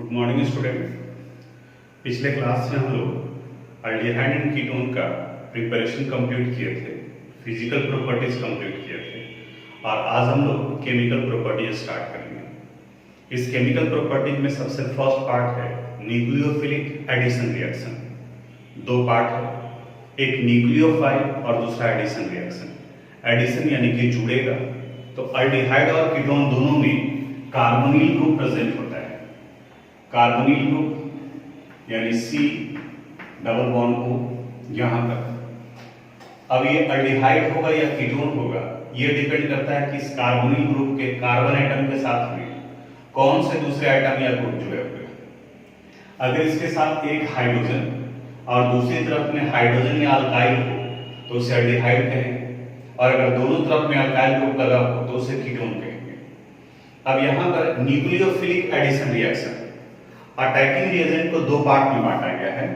Good morning student. पिछले class में हम लोग अल्डिहाइड एंड कीटोन का प्रिपरेशन कंप्लीट किए थे, फिजिकल प्रॉपर्टीज कंप्लीट किए थे और आज हम लोग केमिकल प्रॉपर्टीज स्टार्ट करेंगे। इस केमिकल प्रॉपर्टीज में सबसे फर्स्ट पार्ट है न्यूक्लियोफिलिक एडिशन रिएक्शन। दो पार्ट है, एक न्यूक्लियोफाइल और दूसरा एडिशन रिएक्शन। एडिशन यानी कि जुड़ेगा, तो अल्डिहाइड और कीटोन दोनों में कार्बोनिल ग्रुप प्रेजेंट होता है। कार्बोनिल ग्रुप यानी C डबल बॉन्ड O यहां तक। अब ये अल्डिहाइड होगा या कीटोन होगा, ये डिपेंड करता है कि इस कार्बोनिल ग्रुप के कार्बन एटम के साथ में कौन से दूसरे एटम या ग्रुप जुड़े हुए हैं। अगर इसके साथ एक हाइड्रोजन और दूसरी तरफ में हाइड्रोजन या अल्काइल हो तो उसे अल्डिहाइड कहेंगे, और अगर दोनों तरफ में अल्काइल ग्रुप लगा हो तो उसे कीटोन कहेंगे। अब यहां पर nucleophilic addition reaction, attacking reagent को दो पार्ट में बांटा गया है।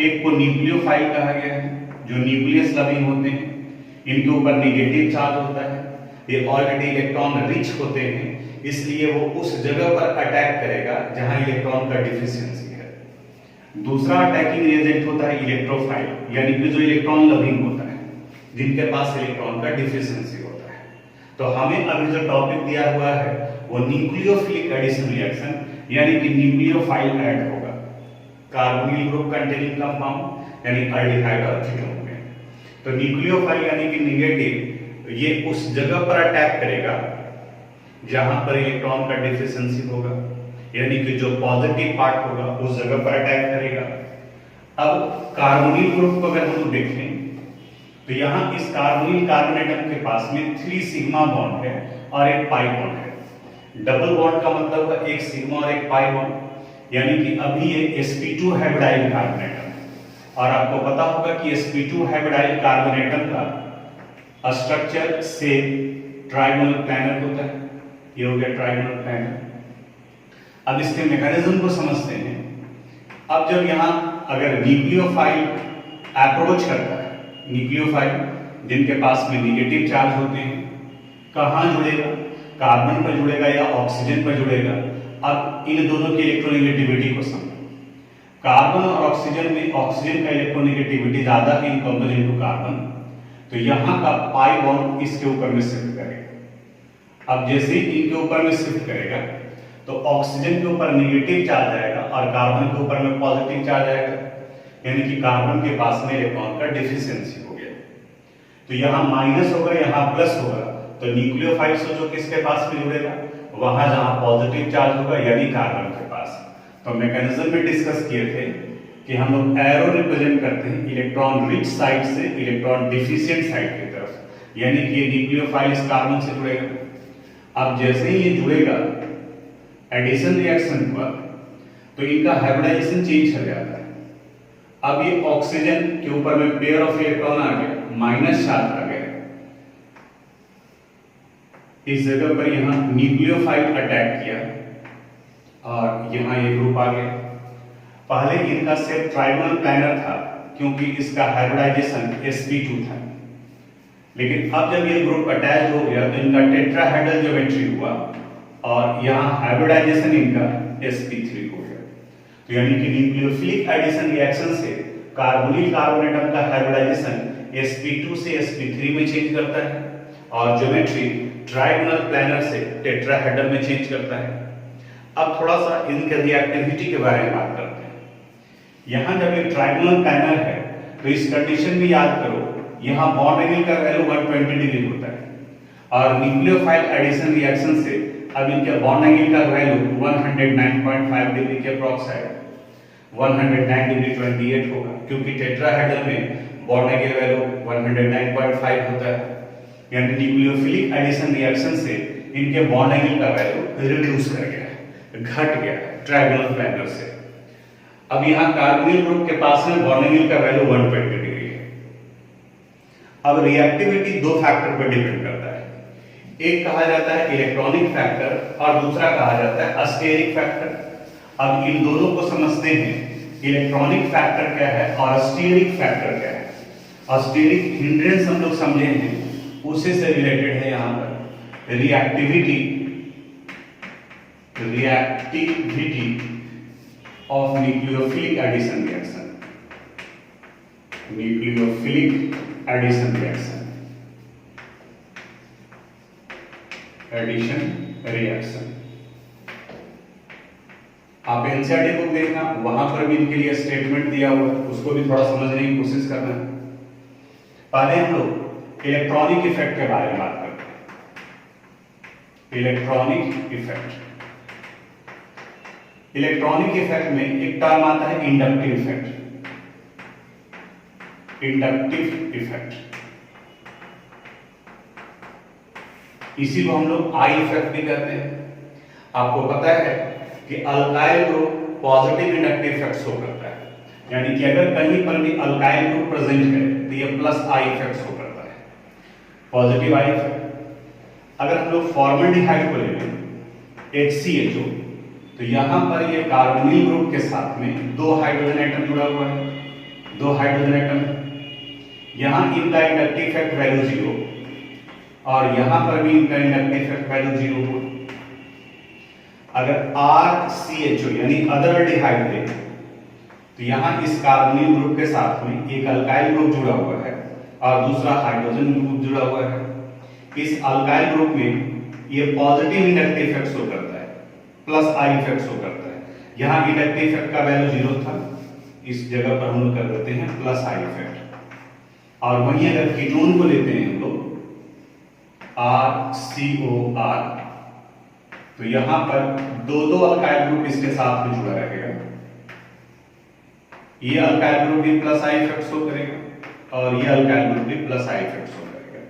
एक को न्यूक्लियोफाइल कहा गया है, जो न्यूक्लियस लविंग होते हैं, इनके ऊपर नेगेटिव चार्ज होता है, ये ऑलरेडी इलेक्ट्रॉन रिच होते हैं, इसलिए वो उस जगह पर अटैक करेगा जहां इलेक्ट्रॉन का डिफिशियंसी है। दूसरा अटैकिंग रिएजेंट होता है इलेक्ट्रोफाइल, यानी कि जो इलेक्ट्रॉन लविंग होता है, जिनके पास इलेक्ट्रॉन का डिफिशियंसी होता है। तो हमें अभी जो टॉपिक दिया हुआ है वो न्यूक्लियोफिलिक एडिशन रिएक्शन यानी कि न्यूक्लियोफाइल ऐड होगा कार्बोनिल ग्रुप कंटेनिंग कंपाउंड यानी अल्डिहाइड और कीटोन में। तो न्यूक्लियोफाइल यानी कि नेगेटिव, ये उस जगह पर अटैक करेगा जहां पर इलेक्ट्रॉन का डिफिशियंसी होगा, यानी कि जो पॉजिटिव पार्ट होगा उस जगह पर अटैक करेगा। अब कार्बोनिल ग्रुप को अगर हम देखें तो यहां इस कार्बोनिल कार्बन एटम के पास में 3 सिग्मा बॉन्ड है और एक पाई बॉन्ड है। डबल बॉन्ड का मतलब है एक सिग्मा और एक पाई बॉन्ड, यानी कि अभी ये sp2 हाइब्रिडाइल कार्बन एटम है। और आपको पता होगा कि sp2 हाइब्रिडाइल कार्बन एटम का स्ट्रक्चर से ट्राइगोनल प्लैनर होता है। ये हो गया ट्राइगोनल प्लैनर। अब इसके मैकेनिज्म को समझते हैं। अब जब यहां अगर न्यूक्लियोफाइल अप्रोच करता है, न्यूक्लियोफाइल जिनके पास में नेगेटिव चार्ज होते हैं, कहां जुड़ेगा, कार्बन पर जुड़ेगा या ऑक्सीजन पर जुड़ेगा। अब इन दोनों की इलेक्ट्रोनेगेटिविटी को समझो। कार्बन और ऑक्सीजन में ऑक्सीजन का इलेक्ट्रोनेगेटिविटी ज्यादा है इन कंपेरिजन टू कार्बन, तो यहां का पाई बॉन्ड इसके ऊपर में शिफ्ट करेगा। अब जैसे ही इनके ऊपर में शिफ्ट करेगा तो ऑक्सीजन के ऊपर नेगेटिव चार्ज आएगा और कार्बन के ऊपर में पॉजिटिव चार्ज आएगा, यानी कि कार्बन के पास में इलेक्ट्रॉन का डिफिशियंसी हो गया। तो यहां माइनस होगा, यहां प्लस होगा, तो न्यूक्लियोफाइल सोचो किसके पास में जुड़ेगा, वहां जहां पॉजिटिव चार्ज होगा यानी कार्बन के पास। तो मैकेनिज्म में डिस्कस किए थे कि हम लोग एरो रिप्रेजेंट करते हैं इलेक्ट्रॉन रिच साइड से इलेक्ट्रॉन डिफिशिएंट साइड की तरफ, यानी कि ये न्यूक्लियोफाइल इस कार्बन से जुड़ेगा। अब जैसे ही ये जुड़ेगा एडिशन रिएक्शन पर, तो इनका हाइब्रिडाइजेशन चेंज हो जाता है। अब ये ऑक्सीजन के ऊपर में पेयर ऑफ इलेक्ट्रॉन आ गया, माइनस चार्ज आ गया, इस जगह पर यहां न्यूक्लियोफाइल अटैक किया और यहां ये ग्रुप आ गया। पहले इनका सिर्फ ट्राइगोनल प्लैनर था क्योंकि इसका हाइब्रिडाइजेशन sp2 था, लेकिन अब जब ये ग्रुप अटैच हो गया तो इनका टेट्राहेड्रल ज्योमेट्री हुआ और यहां हाइब्रिडाइजेशन इनका sp3 हो गया। तो यानी कि न्यूक्लियोफिलिक एडिशन रिएक्शन से कार्बोनिल कार्बन एटम का हाइब्रिडाइजेशन sp2 से sp3 में चेंज करता है और ज्योमेट्री ट्राइगोनल प्लैनर से टेट्राहेड्रल में चेंज करता है। अब थोड़ा सा इनके रिएक्टिविटी के बारे में बात करते हैं। यहां जब ये ट्राइगोनल प्लैनर है तो इस कंडीशन में याद करो, यहां बॉन्ड एंगल का वैल्यू 120 डिग्री होता है और न्यूक्लियोफाइल एडिशन रिएक्शन से अब इनके बॉन्ड एंगल का वैल्यू 109.5 डिग्री के अप्रॉक्स है। 109 डिग्री 28 होगा क्योंकि टेट्राहेड्रल में बॉन्ड एंगल वैल्यू 109.5 होता है, यानी न्यूक्लियोफिलिक एडिशन रिएक्शन से इनके बॉन्ड एंगल का वैल्यू रिड्यूस कर गया है, घट गया है ट्राइगोनल प्लैनर से। अब यहां कार्बोनिल ग्रुप के पास में बॉन्ड एंगल का वैल्यू 120 डिग्री है। अब रिएक्टिविटी दो फैक्टर पर डिपेंड करता है, एक कहा जाता है इलेक्ट्रॉनिक फैक्टर और दूसरा कहा जाता है अस्टेरिक फैक्टर। अब इन दोनों को समझते हैं, इलेक्ट्रॉनिक फैक्टर क्या है और अस्टेरिक फैक्टर क्या है। अस्टेरिक हिंड्रेंस हम लोग समझे हैं, उसी से रिलेटेड है यहां पर reactivity of nucleophilic addition reaction, nucleophilic addition reaction, addition reaction. आप एनसीईआरटी बुक देखना, वहां पर भी इनके लिए स्टेटमेंट दिया हुआ है, उसको भी थोड़ा समझने की कोशिश करना है। पहले हम लोग इलेक्ट्रॉनिक इफेक्ट के बारे में बात करते हैं। इलेक्ट्रॉनिक इफेक्ट, इलेक्ट्रॉनिक इफेक्ट में एक टर्म आता है इंडक्टिव इफेक्ट, इंडक्टिव इफेक्ट, इसी को हम लोग आई इफेक्ट भी कहते हैं। आपको पता है कि alkyl group positive inductive effect show करता है, यानी कि अगर कहीं पर भी अल्काइल ग्रुप प्रेजेंट है तो ये प्लस आई इफेक्ट शो करता है, पॉजिटिव आई इफेक्ट। अगर हम लोग फॉर्मल्डिहाइड को ले लें HCHO, तो यहां पर ये कार्बोनिल ग्रुप के साथ में दो हाइड्रोजन एटम जुड़ा हुआ है, दो हाइड्रोजन एटम। यहां इनका इंडक्टिव इफेक्ट वैल्यू 0 और यहां पर भी इनका इंडक्टिव इफेक्ट वैल्यू 0 होगा। अगर RCHO यानी अदर एल्डिहाइड ले तो यहां इस कार्बोनिल ग्रुप के साथ में एक अल्काइल ग्रुप जुड़ा हुआ है और दूसरा हाइड्रोजन ग्रुप जुड़ा हुआ है। इस अल्काइल ग्रुप में ये पॉजिटिव इंडक्टिव इफेक्ट शो करता है, प्लस आई इफेक्ट शो करता है। यहां इंडक्टिव इफेक्ट का वैल्यू 0 था, इस जगह पर हम लोग कर देते हैं प्लस आई इफेक्ट। और वहीं अगर कीटोन को लेते हैं हम लोग RCOR, तो यहां पर दो अल्काइल ग्रुप इसके साथ में जुड़ा रहेगा। ये अल्काइल ग्रुप भी प्लस आई इफेक्ट शो करेगा और ये अल्काइल ग्रुप भी प्लस आई इफेक्ट शो करेगा।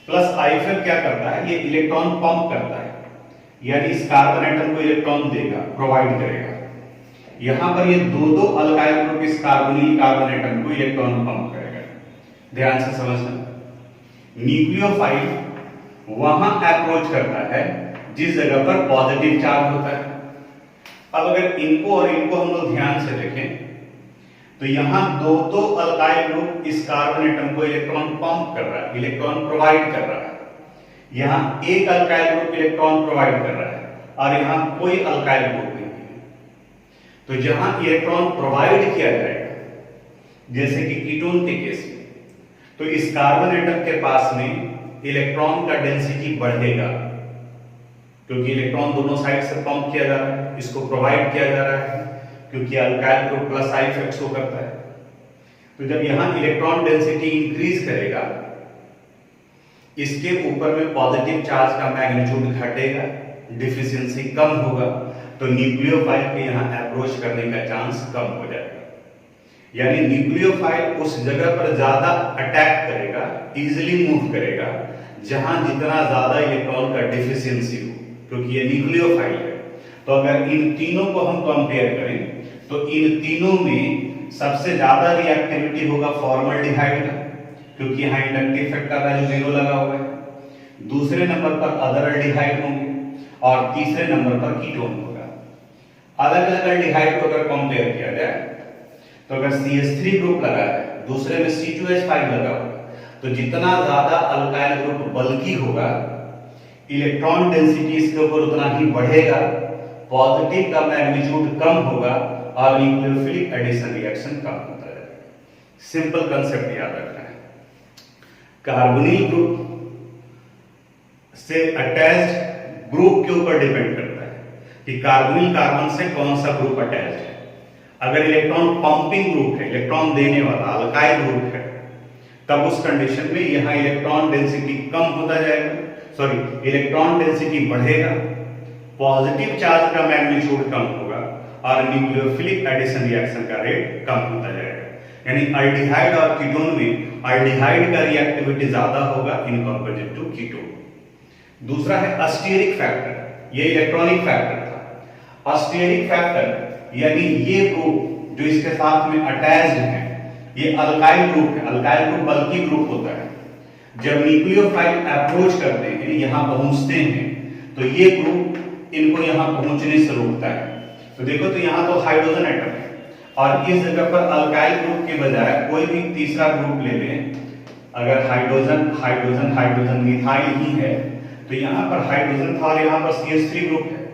प्लस आई इफेक्ट क्या करता है, ये इलेक्ट्रॉन पंप करता है, यानी इस कार्बन एटम को इलेक्ट्रॉन देगा, प्रोवाइड करेगा। यहां पर ये दो अल्काइल ग्रुप इस कार्बोनिल कार्बन एटम को इलेक्ट्रॉन पंप करेगा। ध्यान से समझना, न्यूक्लियोफाइल वहां अप्रोच करता है जिस जगह पर पॉजिटिव चार्ज होता है। अब अगर इनको और इनको हम लोग ध्यान से देखें तो यहां दो अल्काइल ग्रुप इस कार्बन एटम को इलेक्ट्रॉन पंप कर रहा है, इलेक्ट्रॉन प्रोवाइड कर रहा है। यहां एक अल्काइल ग्रुप इलेक्ट्रॉन प्रोवाइड कर रहा है और यहां कोई अल्काइल ग्रुप नहीं है। तो जहां इलेक्ट्रॉन प्रोवाइड किया जाएगा, जैसे कि कीटोन के केस में, तो इस कार्बन एटम के पास में इलेक्ट्रॉन का डेंसिटी बढ़ेगा, क्योंकि इलेक्ट्रॉन दोनों साइड से पंप किया जा रहा है, इसको प्रोवाइड किया जा रहा है, क्योंकि alkyl group plus I effect show करता है। तो जब यहां इलेक्ट्रॉन डेंसिटी इंक्रीज करेगा, इसके ऊपर में पॉजिटिव चार्ज का मैग्नीट्यूड घटेगा, डिफिशियंसी कम होगा, तो न्यूक्लियोफाइल के यहां अप्रोच करने का चांस कम हो जाएगा। यानी न्यूक्लियोफाइल उस जगह पर ज्यादा अटैक करेगा, इजीली मूव करेगा जहां जितना ज्यादा इलेक्ट्रॉन का डिफिशियंसी हो, क्योंकि ये न्यूक्लियोफाइल है। तो अगर इन तीनों को हम कंपेयर करें तो इन तीनों में सबसे ज्यादा रिएक्टिविटी होगा फॉर्मल्डिहाइड का, क्योंकि यहां इंडक्टिव इफेक्ट का वैल्यू 0 लगा हुआ है। दूसरे नंबर पर अदर एल्डिहाइड होंगे और तीसरे नंबर पर कीटोन होगा। अलग अलग एल्डिहाइड को अगर कंपेयर किया जाए तो अगर CH3 ग्रुप लगा है, दूसरे में C2H5 लगा होगा, तो जितना ज्यादा अल्काइल ग्रुप बल्की होगा, इलेक्ट्रॉन डेंसिटी इसके ऊपर उतना ही बढ़ेगा, पॉजिटिव का मैग्नीट्यूड कम होगा और न्यूक्लियोफिलिक एडिशन रिएक्शन कम होता है। सिंपल कंसेप्ट याद रखना है। कार्बोनिल ग्रुप से अटैच्ड ग्रुप के ऊपर डिपेंड करता है कि कार्बोनिल कार्बन से कौन सा ग्रुप अटैच्ड है। अगर इलेक्ट्रॉन पंपिंग ग्रुप है, इलेक्ट्रॉन देने वाला अल्काइल ग्रुप है, तब उस कंडीशन में यहां इलेक्ट्रॉन डेंसिटी कम होता जाएगा, सॉरी इलेक्ट्रॉन डेंसिटी बढ़ेगा, पॉजिटिव चार्ज का मैग्नीट्यूड कम होगा और न्यूक्लियोफिलिक एडिशन रिएक्शन का रेट कम होता जाएगा। यानी अल्डिहाइड और कीटोन में अल्डिहाइड का रिएक्टिविटी ज्यादा होगा इन कंपेरिजन टू कीटोन। दूसरा है अस्टियरिक फैक्टर, ये इलेक्ट्रॉनिक फैक्टर था। अस्टियरिक फैक्टर यानी ये ग्रुप जो इसके साथ में अटैच्ड है, ये अल्काइल ग्रुप है, अल्काइल ग्रुप बल्की ग्रुप होता है। जब न्यूक्लियोफाइल अप्रोच करते हैं, यहां पहुंचते हैं, तो ये ग्रुप इनको यहां पहुंचने से रोकता है। तो देखो, तो यहां तो हाइड्रोजन एटम है और इस जगह पर अल्काइल ग्रुप के बजाय कोई भी तीसरा ग्रुप ले लें, अगर हाइड्रोजन हाइड्रोजन हाइड्रोजन मिथाइल ही है, तो यहां पर हाइड्रोजन था और यहां पर CH3 ग्रुप है।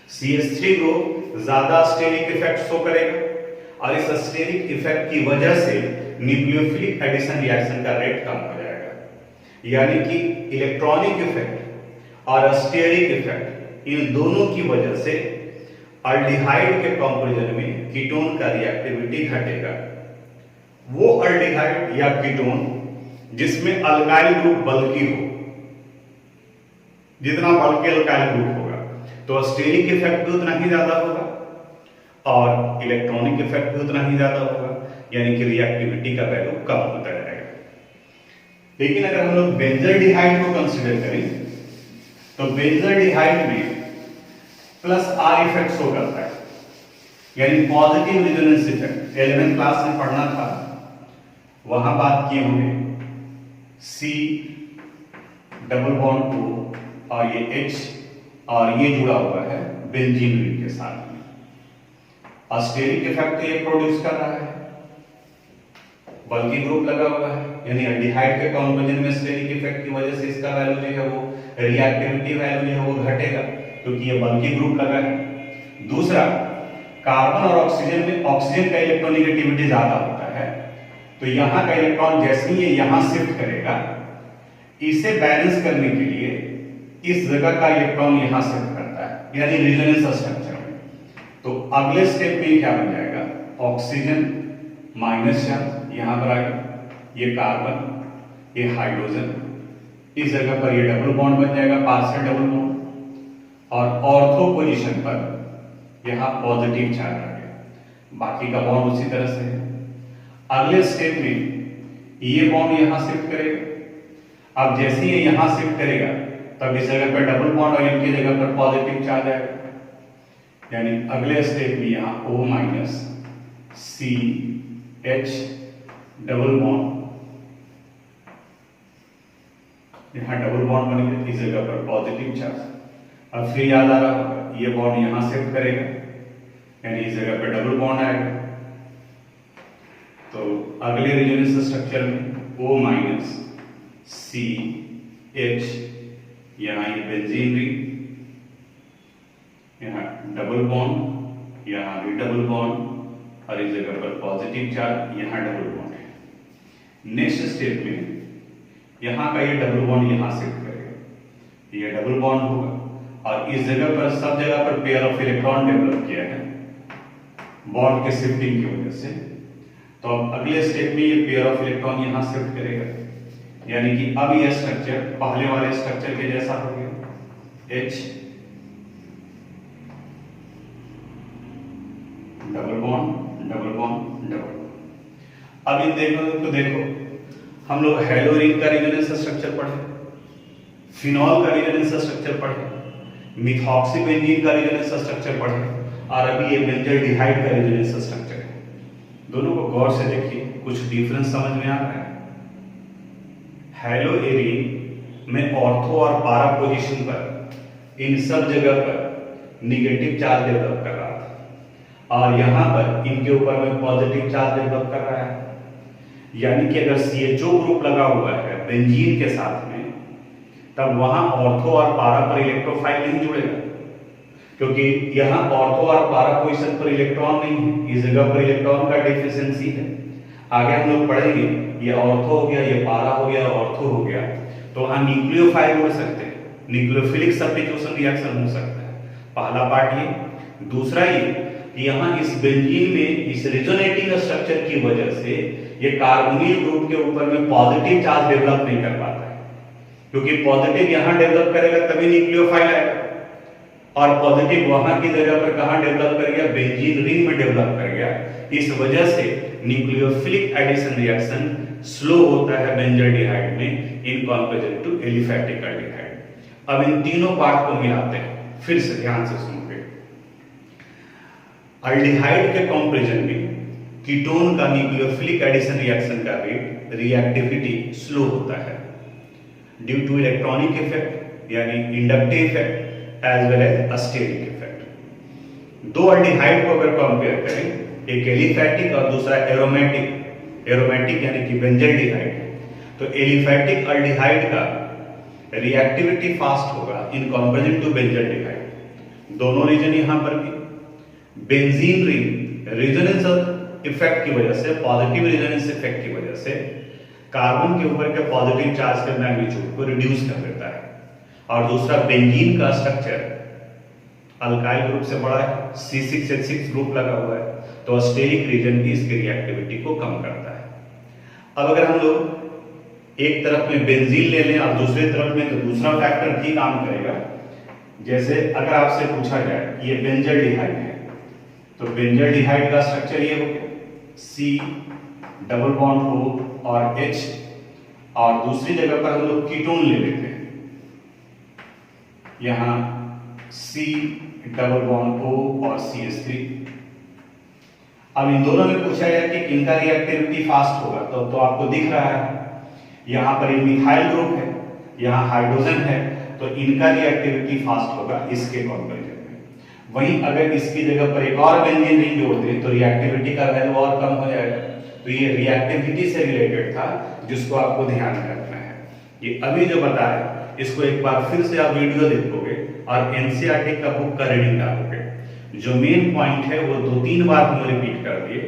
CH3 ग्रुप ज्यादा स्टेरिक इफेक्ट शो करेगा और इस स्टेरिक इफेक्ट की वजह से न्यूक्लियोफिलिक एडिशन रिएक्शन का रेट कम हो जाएगा। यानी कि इलेक्ट्रॉनिक इफेक्ट और स्टेरिक इफेक्ट इन दोनों की वजह से अल्डिहाइड के कंपैरिजन में कीटोन का रिएक्टिविटी घटेगा। वो अल्डिहाइड या कीटोन जिसमें अल्काइल ग्रुप बल्की हो, जितना बल्कि अल्काइल ग्रुप होगा तो स्टेरिक इफेक्ट भी उतना ही ज्यादा होगा और इलेक्ट्रॉनिक इफेक्ट भी उतना ही ज्यादा होगा, यानी कि रिएक्टिविटी का वैल्यू कम होता जाएगा। लेकिन अगर हम लोग बेंजल्डिहाइड को कंसीडर करें तो बेंजल्डिहाइड में प्लस आर इफेक्ट शो करता है, यानी positive resonance effect. 11th class में पढ़ना था, वहां बात किए होंगे C डबल बॉन्ड O और ये H और ये जुड़ा हुआ है बेंजीन रिंग के साथ में। स्टेरिक इफेक्ट ये प्रोड्यूस कर रहा है, बल्कि ग्रुप लगा हुआ है, यानी एल्डिहाइड के कंपैरिजन में स्टेरिक इफेक्ट की वजह से इसका वैल्यू जो है वो रिएक्टिविटी वैल्यू जो है वो घटेगा क्योंकि ये बल्कि ग्रुप लगा है। दूसरा, कार्बन और ऑक्सीजन में ऑक्सीजन का इलेक्ट्रोनेगेटिविटी ज्यादा होता है, तो यहां का इलेक्ट्रॉन जैसे ही ये यहां शिफ्ट करेगा, इसे बैलेंस करने के लिए इस जगह का इलेक्ट्रॉन यहां शिफ्ट करता है, यानी रेजोनेंस स्ट्रक्चर में। तो अगले स्टेप में क्या बन जाएगा, ऑक्सीजन माइनस चार्ज यहां पर आएगा, ये कार्बन, ये हाइड्रोजन, इस जगह पर ये डबल बॉन्ड बन जाएगा, पार्शियल डबल बॉन्ड, और ऑर्थो पोजीशन पर यहां पॉजिटिव चार्ज आ गया, बाकी का बॉन्ड उसी तरह से है। अगले स्टेप में ये बॉन्ड यहां शिफ्ट करेगा, अब जैसे ही यहां शिफ्ट करेगा तब इस जगह पर डबल बॉन्ड और इनकी जगह पर पॉजिटिव चार्ज आएगा, यानी अगले स्टेप में यहां O minus C H double bond, यहां डबल बॉन्ड बन गया, इस जगह पर पॉजिटिव चार्ज। अब फिर याद आ रहा होगा ये बॉन्ड यहां शिफ्ट करेगा, यानी इस जगह पर डबल बॉन्ड आएगा, तो अगले रेजोनेंस स्ट्रक्चर में O माइनस C H, यहां ये बेंजीन रिंग, यहां डबल बॉन्ड, यहां भी डबल बॉन्ड और इस जगह पर पॉजिटिव चार्ज, यहां डबल बॉन्ड है। नेक्स्ट स्टेप में यहां का ये डबल बॉन्ड यहां शिफ्ट करेगा, ये डबल बॉन्ड होगा और इस जगह पर सब जगह पर पेयर ऑफ इलेक्ट्रॉन डेवलप किया है बॉन्ड के शिफ्टिंग की वजह से। तो अब अगले स्टेप में ये पेयर ऑफ इलेक्ट्रॉन यहां शिफ्ट करेगा, यानी कि अब ये स्ट्रक्चर पहले वाले स्ट्रक्चर के जैसा हो गया, H double bond double bond double. अब इन देखो हम लोग हेलोरिन का रेजोनेंस स्ट्रक्चर पढ़े, फिनॉल का रेजोनेंस स्ट्रक्चर पढ़े, मिथॉक्सीबेंजीन का रेजोनेंस स्ट्रक्चर पढ़े और अभी ये बेंजल्डिहाइड का रेजोनेंस स्ट्रक्चर है। दोनों को गौर से देखिए, कुछ डिफरेंस समझ में आ रहा है। हेलोएरिन में ऑर्थो और पारा पोजीशन पर इन सब जगह पर निगेटिव चार्ज डेवलप कर रहा था और यहां पर इनके ऊपर में पॉजिटिव चार्ज डेवलप कर रहा है, यानी कि अगर CHO ग्रुप लगा हुआ है बेंजीन के साथ में तब वहां ऑर्थो और पारा पर इलेक्ट्रोफाइल नहीं जुड़ेगा, क्योंकि यहां ऑर्थो और पारा पोजीशन पर इलेक्ट्रॉन नहीं है, इस जगह पर इलेक्ट्रॉन का डेफिशिएंसी है। आगे हम लोग पढ़ेंगे ये ऑर्थो हो गया, ये पारा हो गया, ऑर्थो हो गया, तो हम न्यूक्लियोफाइल जोड़ सकते हैं, न्यूक्लियोफिलिक सब्स्टिट्यूशन रिएक्शन हो सकता है। पहला पार्ट ये। दूसरा ये कि यहाँ इस बेंजीन में इस रेजोनेटिंग स्ट्रक्चर की वजह से ये कार्बोनिल ग्रुप के ऊपर में पॉजिटिव चार्ज डेवलप नहीं कर पाता है, क्योंकि पॉजिटिव यहाँ डेवलप करेगा तभी न्यूक्लियोफाइल आएगा और पॉजिटिव वहां की जगह पर कहां डेवलप कर गया, बेंजीन रिंग में डेवलप कर गया। इस वजह से न्यूक्लियोफिलिक एडिशन रिएक्शन स्लो होता है बेंजल्डिहाइड में in comparison to aliphatic aldehyde. अब इन तीनों पार्ट को मिलाते हैं, फिर से ध्यान से सुनिए। एल्डिहाइड के कंपैरिजन में कीटोन का न्यूक्लियोफिलिक एडिशन रिएक्शन का रेट रिएक्टिविटी स्लो होता है ड्यू टू इलेक्ट्रॉनिक इफेक्ट यानी inductive effect as well as steric effect. दो एल्डिहाइड को अगर कंपेयर करें, एक एलिफैटिक और दूसरा एरोमेटिक यानी कि बेंजल्डिहाइड, तो एलिफैटिक एल्डिहाइड का रिएक्टिविटी फास्ट होगा इन कंपैरिजन टू बेंजल्डिहाइड, दोनों रीजन यहां पर भी। बेंजीन रिंग रेजोनेंस इफेक्ट की वजह से, पॉजिटिव रेजोनेंस इफेक्ट की वजह से कार्बन के ऊपर के पॉजिटिव चार्ज के मैग्नीट्यूड को रिड्यूस कर देता है। और दूसरा, बेंजीन का स्ट्रक्चर अल्काइल ग्रुप से बड़ा है, C6H6 ग्रुप लगा हुआ है, तो स्टेरिक रीजन भी इसकी रिएक्टिविटी को कम करता है। अब अगर हम लोग एक तरफ में बेंजीन ले लें और दूसरी तरफ में, तो दूसरा फैक्टर भी काम करेगा। जैसे अगर आपसे पूछा जाए ये बेंजल्डिहाइड है, तो बेंजल्डिहाइड का स्ट्रक्चर ये हो गया, C डबल बॉन्ड O और H, और दूसरी जगह पर हम लोग कीटोन ले लेते हैं, यहां C डबल बॉन्ड O और CH3। अब इन दोनों में पूछा गया कि इनका रिएक्टिविटी फास्ट होगा, तो आपको दिख रहा है यहां पर एक मिथाइल ग्रुप है, यहां हाइड्रोजन है, तो इनका रिएक्टिविटी फास्ट होगा इसके कंपैरिजन में। वहीं अगर इसकी जगह पर एक और बेंजीन रिंग जोड़ दें तो रिएक्टिविटी का वैल्यू और कम हो जाएगा। तो ये रिएक्टिविटी से रिलेटेड था, जिसको आपको ध्यान में रखना है। ये अभी जो बताया, इसको एक बार फिर से आप वीडियो देखोगे और एनसीईआरटी का बुक का रीडिंग डालोगे, जो मेन पॉइंट है वो 2-3 बार हम रिपीट कर दिए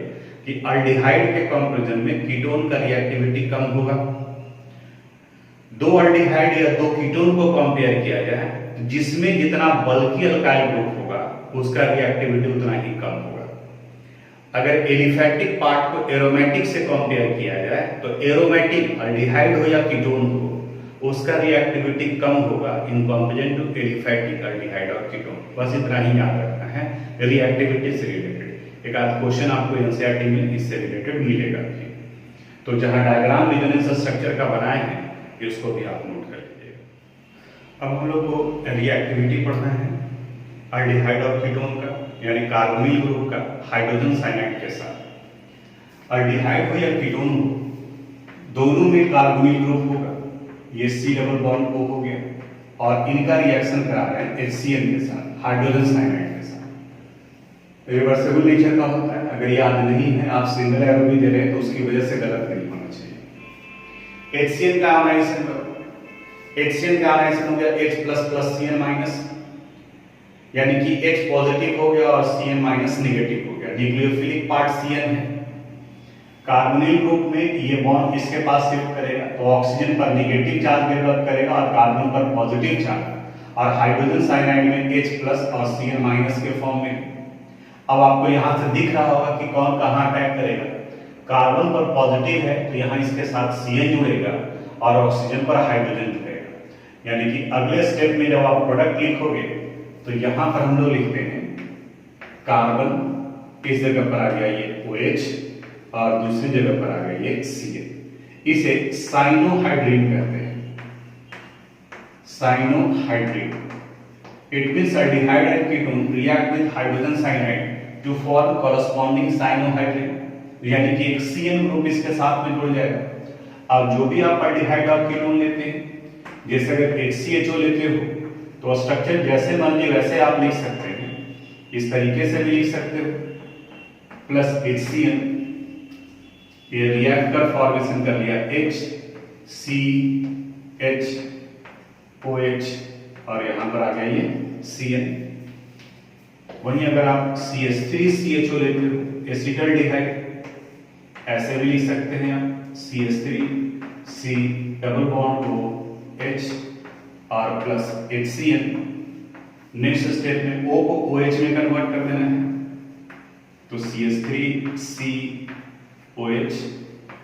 कि अल्डिहाइड के कंपैरिजन में कीटोन का रिएक्टिविटी कम होगा। दो अल्डिहाइड या दो कीटोन को कंपेयर किया जाए, जिसमें जितना बल्की अल्काइल ग्रुप होगा उसका रिएक्टिविटी उतना ही कम होगा। अगर एलिफैटिक पार्ट को एरोमेटिक से कंपेयर किया जाए, तो एरोमेटिक अल्डिहाइड हो या कीटोन हो, उसका रिएक्टिविटी कम होगा in comparison to aliphatic aldehyde और कीटोन। बस इतना ही याद रखना है रिएक्टिविटी से रिलेटेड। एक आध क्वेश्चन आपको एनसीईआरटी में इससे रिलेटेड मिलेगा भी। तो जहां डायग्राम रेजोनेंस स्ट्रक्चर का बनाए हैं, इसको भी आप नोट कर लीजिएगा। अब हम लोग को रिएक्टिविटी पढ़ना है अल्डिहाइड और कीटोन का, यानी कार्बोनिल ग्रुप का हाइड्रोजन साइनाइड के साथ। अल्डिहाइड हो या कीटोन हो, दोनों में कार्बोनिल ग्रुप होगा, ये C डबल बॉन्ड O हो गया, और इनका रिएक्शन करा रहे हैं HCl के साथ, हाइड्रोजन साइनाइड के साथ। रिवर्सिबल नेचर का होता है, अगर याद नहीं है, आप सिंगल एरो भी दे रहे हैं तो उसकी वजह से गलत नहीं होना चाहिए। HCl का आयोनाइजेशन करो, HCl का आयोनाइजेशन हो गया H प्लस Cn माइनस, यानी कि H पॉजिटिव हो गया और Cn माइनस नेगेटिव हो गया। न्यूक्लियोफिलिक पार्ट Cn है। कार्बोनिल ग्रुप में ये बॉन्ड इसके पास शिफ्ट करेगा, तो ऑक्सीजन पर नेगेटिव चार्ज डेवलप करेगा और कार्बन पर पॉजिटिव चार्ज, और हाइड्रोजन साइनाइड में H प्लस और Cn माइनस के फॉर्म में। अब आपको यहां से दिख रहा होगा कि कौन कहां अटैक करेगा। कार्बन पर पॉजिटिव है तो यहां इसके साथ Cn जुड़ेगा और ऑक्सीजन पर हाइड्रोजन जुड़ेगा। यानी कि अगले स्टेप में जब आप प्रोडक्ट लिखोगे तो यहां पर हम लोग लिखते हैं कार्बन, इस जगह पर आ गया ये OH और दूसरी जगह पर आ गया ये Cn। इसे साइनोहाइड्रिन कहते हैं, cyanohydrin. It means aldehyde and ketone react with hydrogen cyanide to form corresponding cyanohydrin, यानी कि एक Cn ग्रुप इसके साथ में जुड़ जाएगा। अब जो भी आप अल्डिहाइड और कीटोन लेते हैं, जैसे अगर HCHO लेते हो तो स्ट्रक्चर जैसे मर्जी वैसे आप लिख सकते हैं, इस तरीके से भी लिख सकते हो, प्लस HCl, ये रिएक्ट कर फॉर्मेशन कर लिया HCHOH और यहां पर आ गया ये Cn। वहीं अगर आप CH3CHO लेते हो, एसिटल्डिहाइड, ऐसे भी लिख सकते हैं आप, CH3C double bond O H और प्लस HCl। नेक्स्ट स्टेप में O को OH में कन्वर्ट कर देना है, तो CH3C OH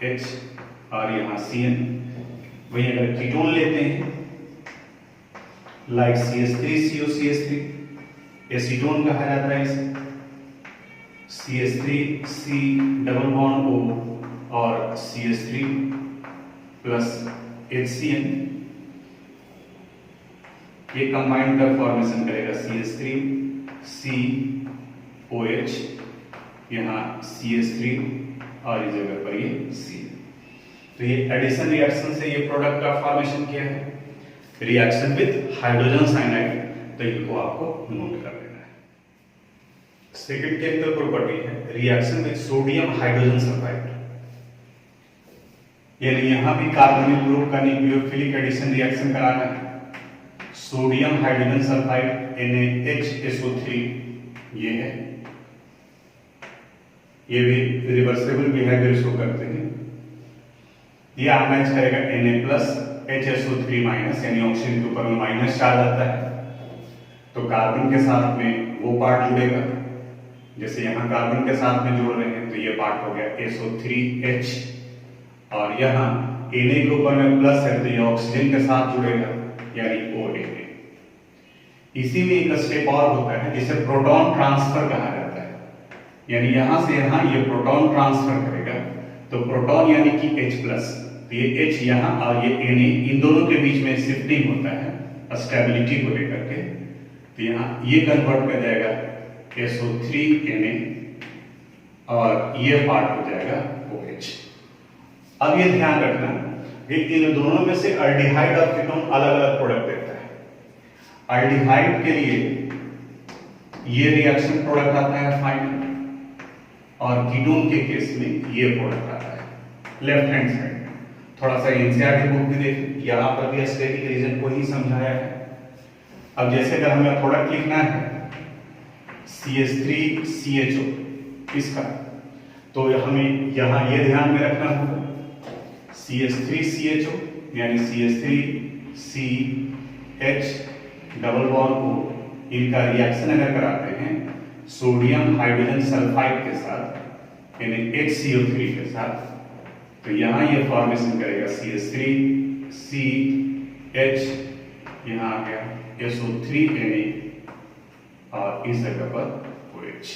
H और यहां Cn। वहीं अगर कीटोन लेते हैं लाइक CH3COCH3, एसीटोन कहा जाता है इसे, CH3C डबल बॉन्ड O और CH3 प्लस HCl, ये कंबाइंड कर फॉर्मेशन करेगा CH3C OH, यहां CH3 और इस जगह पर ये C। तो ये एडिशन रिएक्शन से ये प्रोडक्ट का फॉर्मेशन किया है, रिएक्शन विद हाइड्रोजन साइनाइड, तो इनको आपको नोट कर लेना है। सेकंड केमिकल प्रॉपर्टी है reaction with sodium hydrogen sulphide, यानी यहां भी कार्बोनिल ग्रुप का न्यूक्लियोफिलिक एडिशन रिएक्शन कराना है। सोडियम हाइड्रोजन सल्फाइड NaHSO3 ये है, ये भी रिवर्सेबल बिहेवियर शो करते हैं। ये मैच करेगा Na+HSO3- यानी ऑक्सीजन के ऊपर में माइनस चार्ज आता है, तो कार्बन के साथ में वो पार्ट जुड़ेगा, जैसे यहाँ कार्बन के साथ में जुड़ रहे हैं तो ये पार्ट हो गया SO3H, और यहाँ Na के ऊपर में प्लस है तो ये ऑक्सीजन के साथ जुड़ेगा यानी ONA। इसी में एक स्टेप और होता है जिसे प्रोटॉन ट्रांसफर कहा जाता है, यानी यहां से यहां ये प्रोटॉन ट्रांसफर करेगा, तो प्रोटॉन यानी कि H+, तो ये H यहाँ और ये Na, इन दोनों के बीच में शिफ्टिंग होता है स्टेबिलिटी को लेकर के, तो यहाँ ये कन्वर्ट कर जाएगा SO3Na और ये पार्ट हो जाएगा OH। अब ये ध्यान रखना कि इन दोनों में से अल्डिहाइड और कीटोन अलग अलग प्रोडक्ट देता है। अल्डिहाइड के लिए ये रिएक्शन प्रोडक्ट आता है फाइनल, और कीटोन के केस में ये प्रोडक्ट आता है लेफ्ट हैंड साइड। थोड़ा सा एनसीईआरटी बुक भी देखें, यहाँ पर भी एस्टेटिक रीजन को ही समझाया है। अब जैसे अगर हमें प्रोडक्ट लिखना है CH3CHO इसका, तो हमें यहाँ ये ध्यान में रखना होगा CH3CHO यानी CH3CH डबल बॉन्ड को इनका रिएक्शन अगर कराते हैं सोडियम हाइड्रोजन सल्फाइड के साथ यानी HCO3 के साथ, तो यहाँ ये फॉर्मेशन करेगा CH3CH, यहाँ आ गया SO3Na और इस जगह पर OH।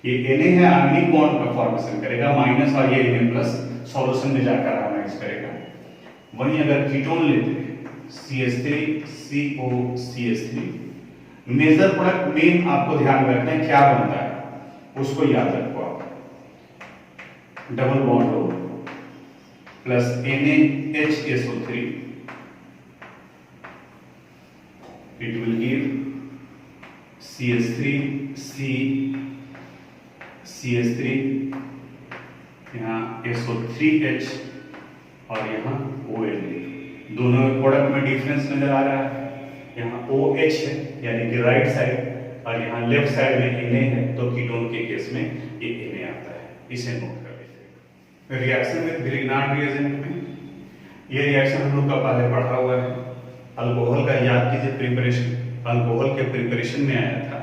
ये Na है आयनिक बॉन्ड का फॉर्मेशन करेगा माइनस, और ये Na+ सॉल्यूशन में जाकर आयनाइज करेगा। वहीं अगर कीटोन लेते हैं CH3COCH3, मेजर प्रोडक्ट मेन आपको ध्यान में रखना है क्या बनता है, उसको याद रखो आप। डबल बॉन्ड हो plus NaHSO3, it will give CH3CH3, यहाँ SO3H और यहाँ ONA। दोनों प्रोडक्ट में डिफरेंस नजर आ रहा है, यहाँ OH है यानी कि राइट साइड, और यहाँ लेफ्ट साइड में Na है, तो कीटोन के केस में ये Na आता है, इसे नोट कर लीजिए। रिएक्शन विद ग्रिग्नार्ड रिएजेंट में ये रिएक्शन हम लोग का पहले पढ़ा हुआ है। अल्कोहल का याद कीजिए प्रिपरेशन, अल्कोहल के प्रिपरेशन में आया था,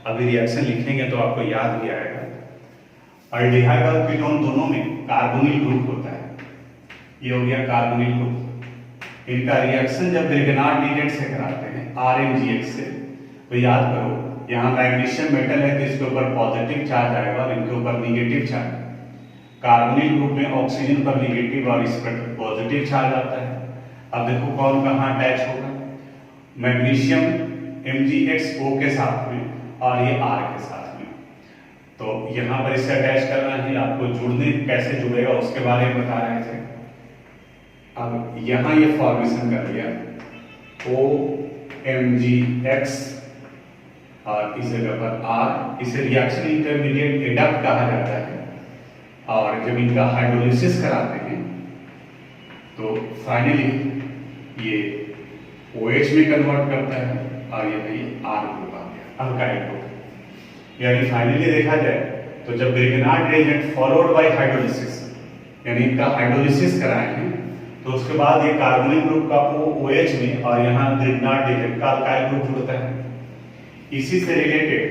अभी रिएक्शन लिखेंगे तो आपको याद भी आएगा। अल्डिहाइड और कीटोन दोनों में कार्बोनिल ग्रुप होता है, ये हो गया कार्बोनिल ग्रुप। इनका रिएक्शन जब ग्रिग्नार्ड रिएजेंट से कराते हैं RMGX से, तो याद करो यहाँ मैग्नीशियम मेटल है तो इसके ऊपर पॉजिटिव चार्ज आएगा और इनके ऊपर निगेटिव चार्ज। कार्बोनिल ग्रुप में ऑक्सीजन पर निगेटिव और इस पर पॉजिटिव चार्ज आता है। अब देखो कौन कहाँ अटैच होगा, मैग्नीशियम MgXO के साथ में और ये R के साथ में, तो यहाँ पर इसे अटैच करना है। आपको जुड़ने कैसे जुड़ेगा उसके बारे में बता रहे थे। अब यहाँ ये फॉर्मेशन कर लिया OMgX और इस जगह पर R, इसे रिएक्शन इंटरमीडिएट एडप्ट कहा जाता है, और जब इनका हाइड्रोलिसिस कराते हैं तो फाइनली ये OH में कन्वर्ट करता है और ये R ग्रुप आ गया, अल्काइल ग्रुप। यानी फाइनली देखा जाए तो जब Grignard reagent followed by hydrolysis, यानी इनका हाइड्रोलिसिस कराए हैं, तो उसके बाद ये कार्बोनिल ग्रुप का OH में और यहाँ ग्रिग्नार्ड रिएजेंट का अल्काइल ग्रुप जुड़ता है। इसी से रिलेटेड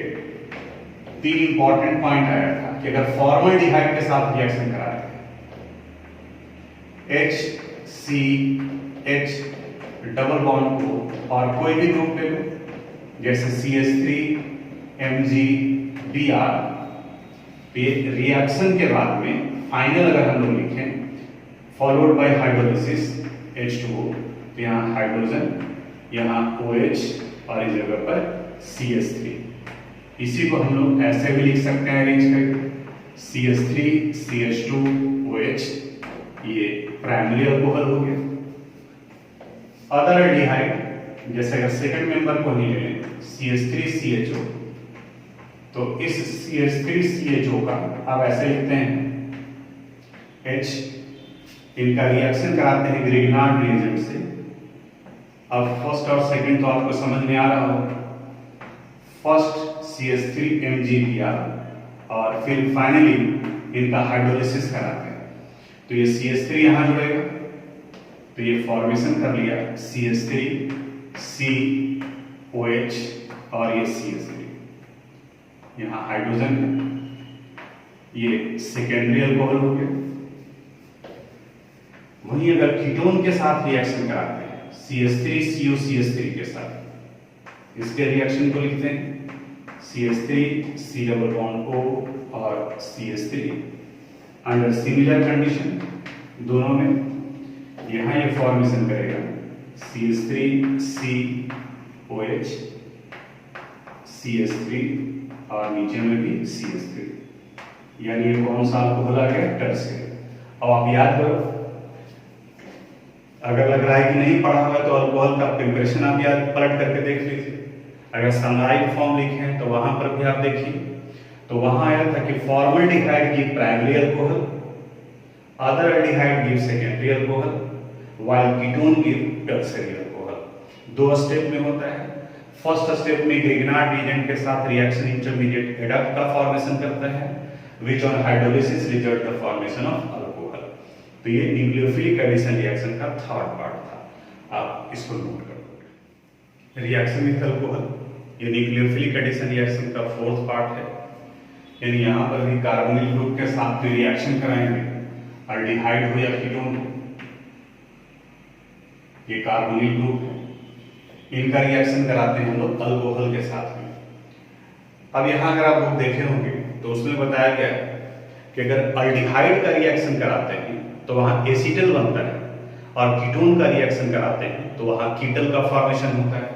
3 इंपॉर्टेंट पॉइंट आया था कि अगर फॉर्मल्डिहाइड के साथ रिएक्शन कराते हैं HCH डबल बॉन्ड को और कोई भी ग्रुप ले लो जैसे CH3MgBr, रिएक्शन के बाद में फाइनल अगर हम लोग लिखें फॉलोड बाय हाइड्रोलिसिस H2O, तो यहाँ हाइड्रोजन, यहाँ OH और इस जगह पर CH3। इसी को हम लोग ऐसे भी लिख सकते हैं अरेंज करके CH3CH2OH, ये प्राइमरी अल्कोहल हो गया। अदर एल्डिहाइड जैसे अगर सेकंड मेंबर को ही लें CH3CHO, तो इस CH3CHO का आप ऐसे लिखते हैं H, इनका रिएक्शन कराते हैं ग्रिग्नार्ड रिएजेंट से, अब फर्स्ट और सेकंड तो आपको समझ में आ रहा होगा। फर्स्ट CH3MgBr और फिर फाइनली इनका हाइड्रोलिसिस कराते हैं, तो ये CH3 यहाँ जुड़ेगा, तो ये फॉर्मेशन कर लिया CH3COH और ये CH3, यहाँ हाइड्रोजन है, ये सेकेंडरी अल्कोहल हो गया। वहीं अगर कीटोन के साथ रिएक्शन कराते हैं CH3COCH3 के साथ, इसके रिएक्शन को लिखते हैं CH3C डबल बॉन्ड O और CH3 अंडर सिमिलर कंडीशन दोनों में, यहाँ ये फॉर्मेशन करेगा CH3COH CH3 और नीचे में भी CH3, यानी ये कौन सा अल्कोहल आ गया? टर्शियरी। अब आप याद करो, अगर लग रहा है कि नहीं पढ़ा हुआ है तो अल्कोहल का प्रिपरेशन आप याद पलट करके देख लीजिए। अगर समराइज फॉर्म लिखे हैं तो वहां पर भी आप देखिए, तो वहां आया था कि formaldehyde give primary alcohol, other aldehyde give secondary alcohol, while ketone give tertiary alcohol. दो स्टेप में होता है। फर्स्ट स्टेप में ग्रिग्नार्ड एजेंट के साथ रिएक्शन इंटरमीडिएट एडप्ट का फॉर्मेशन करता है, which on hydrolysis result the formation of alcohol. तो ये न्यूक्लियोफिलिक एडिशन रिएक्शन का थर्ड पार्ट था, आप इसको नोट कर लो। रिएक्शन विथ अल्कोहल ये न्यूक्लियोफिलिक एडिशन रिएक्शन का फोर्थ पार्ट है, यानी यहाँ पर भी कार्बोनिल ग्रुप के साथ में रिएक्शन कराएंगे, अल्डिहाइड हो या कीटोन हो, ये कार्बोनिल ग्रुप है, इनका रिएक्शन कराते हैं हम लोग अल्कोहल के साथ में। अब यहाँ अगर आप लोग देखे होंगे तो उसमें बताया गया है कि अगर अल्डिहाइड का रिएक्शन कराते हैं तो वहां एसिटल बनता है, और कीटोन का रिएक्शन कराते हैं तो वहां कीटल का फॉर्मेशन होता है।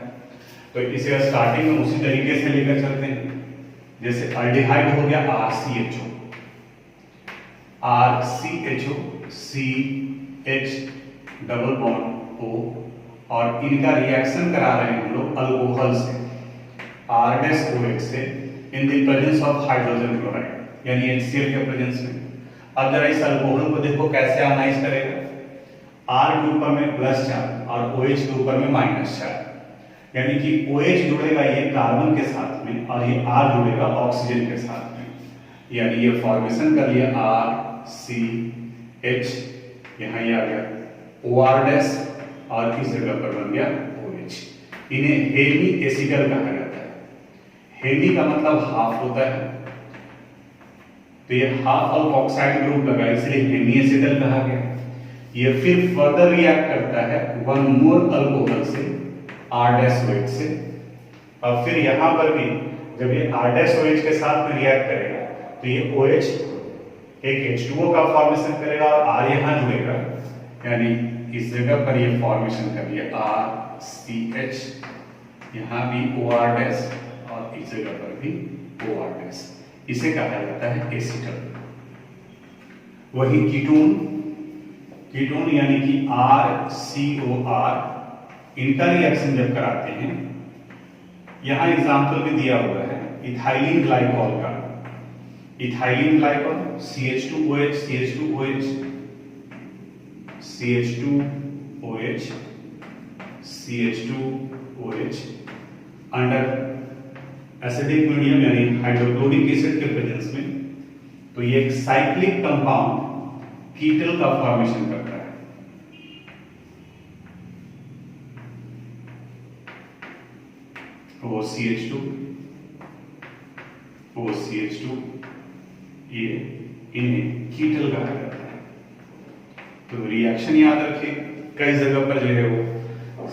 तो इसे स्टार्टिंग में उसी तरीके से लेकर चलते हैं, जैसे अल्डिहाइड हो गया RCHO CH double bond O, और इनका रिएक्शन करा रहे हैं हम लोग अल्कोहल से R-OH से in the presence of hydrogen chloride, यानी HCl के प्रेजेंस में। अब जरा इस अल्कोहल को देखो कैसे आयनाइज करेगा, R के ऊपर में प्लस चार्ज और OH के ऊपर में माइनस चार्ज, यानी कि OH जुड़ेगा ये कार्बन के साथ में और ये R जुड़ेगा ऑक्सीजन के साथ में, यानी ये फॉर्मेशन कर लिया RCH, यहाँ ये आ गया OR- और इस जगह पर बन गया OH। इन्हें हेमी एसिटल कहा जाता है। हेमी का मतलब हाफ होता है, तो ये हाफ अल्कोक्साइड ग्रुप लगा इसलिए हेमी एसिटल कहा गया। ये फिर फर्दर रिएक्ट करता है वन मोर अल्कोहल से R-OH से, और फिर यहां पर भी जब ये R-OH के साथ में रिएक्ट करेगा तो ये OH एक H2O का फॉर्मेशन करेगा और R यहां जुड़ेगा, यानी इस जगह पर ये फॉर्मेशन कर लिया RCH, यहां भी OR- और इस जगह पर भी OR-, इसे कहा जाता है एसिटल। वही कीटोन यानी कि RCOR, इनका रिएक्शन जब कराते हैं, यहां एग्जांपल भी दिया हुआ है इथाइलिन ग्लाइकॉल का। Ethylene glycol CH2OH CH2OH CH2OH CH2OH under acidic medium यानी हाइड्रोक्लोरिक एसिड के प्रेजेंस में, तो ये एक साइक्लिक कंपाउंड कीटल का फॉर्मेशन करता है। OCH2 ये इन्हें कीटल कहा जाता है। तो रिएक्शन याद रखिए, कई जगह पर जो है वो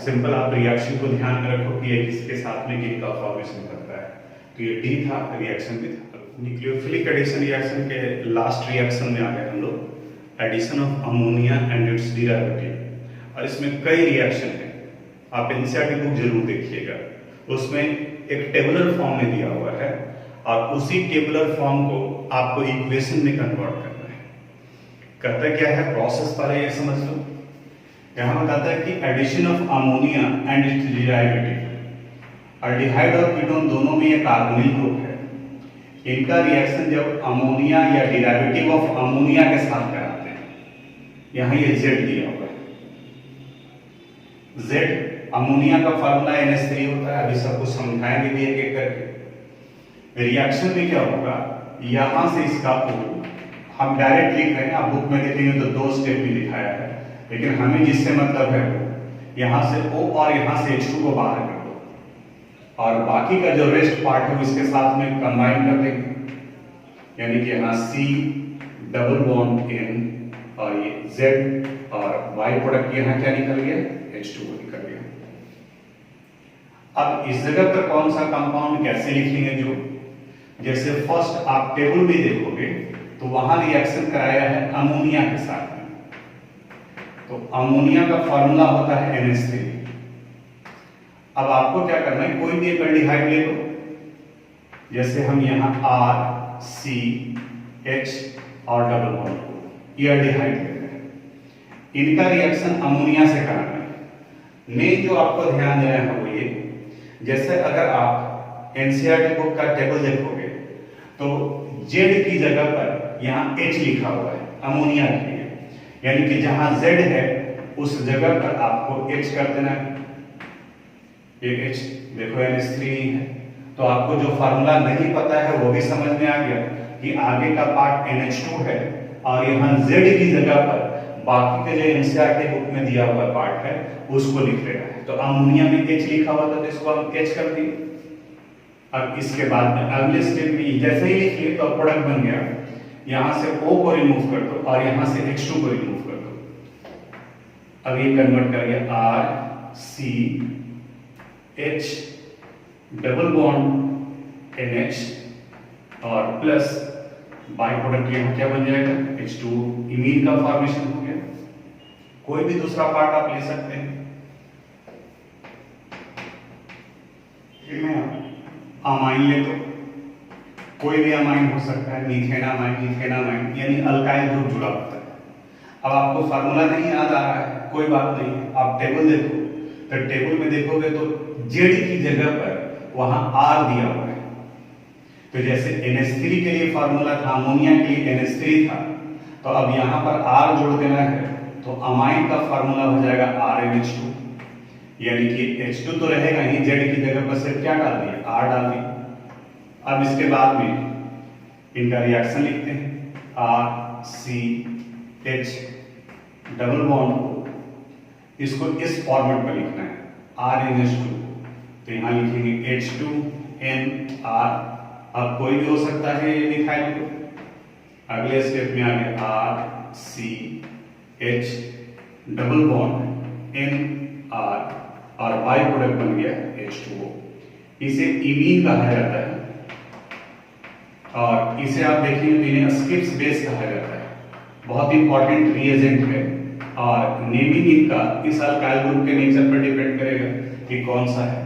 सिंपल आप रिएक्शन को ध्यान में रखो कि ये किसके साथ में किनका फॉर्मेशन करता है। तो ये D था रिएक्शन भी था। न्यूक्लियोफिलिक एडिशन रिएक्शन के लास्ट रिएक्शन में आ गए हम लोग addition of ammonia and its derivative, और इसमें कई रिएक्शन है, आप एनसीईआरटी बुक जरूर देखिएगा, उसमें एक टेबुलर फॉर्म में दिया हुआ है और उसी टेबुलर फॉर्म को आपको इक्वेशन में कन्वर्ट करना है। करता क्या है प्रोसेस, पहले ये समझ लो। यहां बताता है कि addition of ammonia and its derivative, aldehyde और कीटोन दोनों में ये कार्बोनिल ग्रुप है, इनका रिएक्शन जब अमोनिया या डेरिवेटिव ऑफ अमोनिया के साथ कराते हैं, यहां ये Z दिया हुआ है, Z अमोनिया का फार्मूला NH3 होता है। अभी सब कुछ समझाएंगे भी एक एक करके। रिएक्शन में क्या होगा, यहां से इसका O हम डायरेक्ट लिख रहे हैं, आप बुक में देखेंगे तो 2 स्टेप में दिखाया है, लेकिन हमें जिससे मतलब है यहां से O और यहां से H2 को बाहर कर दो, और बाकी का जो रेस्ट पार्ट है इसके साथ में कंबाइन कर देंगे, यानी कि यहाँ C डबल बॉन्ड N और ये Z और Y प्रोडक्ट यहाँ क्या निकल गया, H2 निकल गया। अब इस जगह पर कौन सा कंपाउंड कैसे लिखेंगे, जो जैसे फर्स्ट आप टेबल में देखोगे तो वहां रिएक्शन कराया है अमोनिया के साथ में, तो अमोनिया का फार्मूला होता है NH3। अब आपको क्या करना है, कोई भी एक एल्डिहाइड ले लो, जैसे हम यहाँ R C H और डबल बॉन्ड ये एल्डिहाइड ले रहे हैं, इनका रिएक्शन अमोनिया से कराना है। मेन जो आपको ध्यान देना है वो ये, जैसे अगर आप NCERT बुक का टेबल देखोगे तो Z की जगह पर यहाँ H लिखा हुआ है अमोनिया के लिए, यानी कि जहां Z है उस जगह पर आपको H कर देना है। ये H देखो NH3 है, तो आपको जो फार्मूला नहीं पता है वो भी समझ में आ गया कि आगे का पार्ट NH2 है और यहाँ Z की जगह पर बाकी के जो NCERT बुक में दिया हुआ पार्ट है उसको लिख लेना है। तो अमोनिया में H लिखा हुआ था तो इसको हम H कर दिए। अब इसके बाद में अगले स्टेप में जैसे ही लिख लिए तो प्रोडक्ट बन गया, यहां से O को रिमूव कर दो और यहां से H2 को रिमूव कर दो। अब ये कन्वर्ट कर गया R C H double bond NH और प्लस बाई प्रोडक्ट यहां क्या बन जाएगा, H2 इमीन का फॉर्मेशन हो गया। कोई भी दूसरा पार्ट आप ले सकते हैं। अमाइन ले तो कोई भी अमाइन हो सकता है, मीथेनामाइन यानी अल्काइल ग्रुप जुड़ा होता है। अब आपको फार्मूला नहीं याद आ रहा है, कोई बात नहीं, आप टेबल देखो, तो टेबल में देखोगे तो Z की जगह पर वहां R दिया हुआ है। तो जैसे NH3 के लिए फार्मूला था, अमोनिया के लिए NH3 था, तो अब यहां पर R जोड़ देना है, तो अमाइन का फार्मूला हो जाएगा RNH2, यानी कि H2 तो रहेगा ही, Z की जगह पर सिर्फ क्या डाल दिया, R डाल दिया। अब इसके बाद में इनका रिएक्शन लिखते हैं, R C H double bond को इसको इस फॉर्मेट पर लिखना है RNH2, तो यहाँ लिखेंगे H2NR। अब कोई भी हो सकता है ये मिथाइल ग्रुप। अगले स्टेप में आ गया R C H double bond NR और बाई प्रोडक्ट बन गया H2O। इसे इमीन कहा जाता है और इसे आप देखेंगे तो इन्हें स्किप्स बेस कहा जाता है। बहुत इंपॉर्टेंट रिएजेंट है और नेमिंग इनका इस अल्काइल ग्रुप के नेचर पर डिपेंड करेगा कि कौन सा है।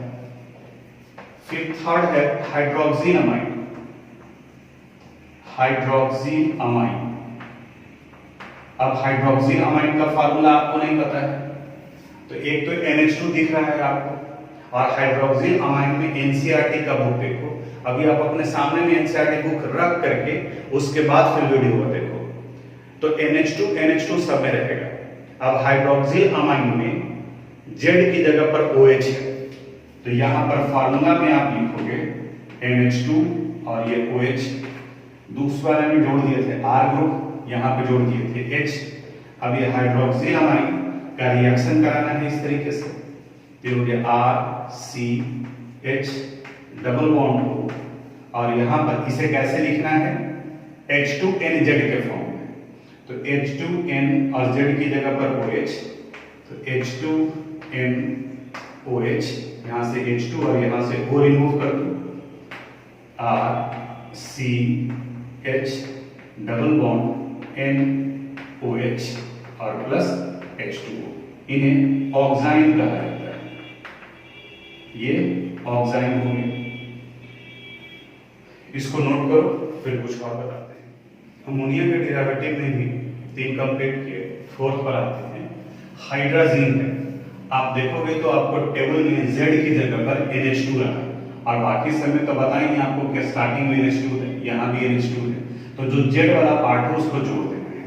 फिर थर्ड है हाइड्रोक्सी अमाइन। हाइड्रोक्सी अमाइन, अब हाइड्रोक्सी अमाइन का फार्मूला आपको नहीं पता है, तो एक तो NH2 दिख रहा है आपको, और हाइड्रोक्सिल अमाइन में NCERT का बुक देखो। अभी आप अपने सामने में NCERT बुक रख करके उसके बाद फिर वीडियो को देखो, तो NH2 सब में रहेगा। अब हाइड्रोक्सिल अमाइन में Z की जगह पर OH है, तो यहां पर फार्मूला में आप लिखोगे NH2 और ये OH, दूसरे वाले में जोड़ दिए थे R ग्रुप, यहां पे जोड़ दिए थे H। अब ये हाइड्रोक्सिल अमाइन का रिएक्शन कराना है इस तरीके से, फिर हो गया R C H double bond को, और यहां पर इसे कैसे लिखना है, H2NZ के फॉर्म में, तो H2N और Z की जगह पर OH, तो H2NOH, यहां से H2 और यहां से O रिमूव कर दो, R C H double bond NOH और प्लस H2O। इन्हें ऑक्साइन कहा जाता है, ये ऑक्साइन हो गए। इसको नोट करो, फिर कुछ और बताते हैं। अमोनिया के डेरिवेटिव में भी 3 कंप्लीट किए, 4th पर आते हैं। हाइड्राजीन है, आप देखोगे तो आपको टेबल में Z की जगह पर NH2 रखा, और बाकी समय तो बताएंगे आपको कि स्टार्टिंग में NH2 है, यहाँ भी NH2 है, तो जो Z वाला पार्ट है उसको जोड़ देना है।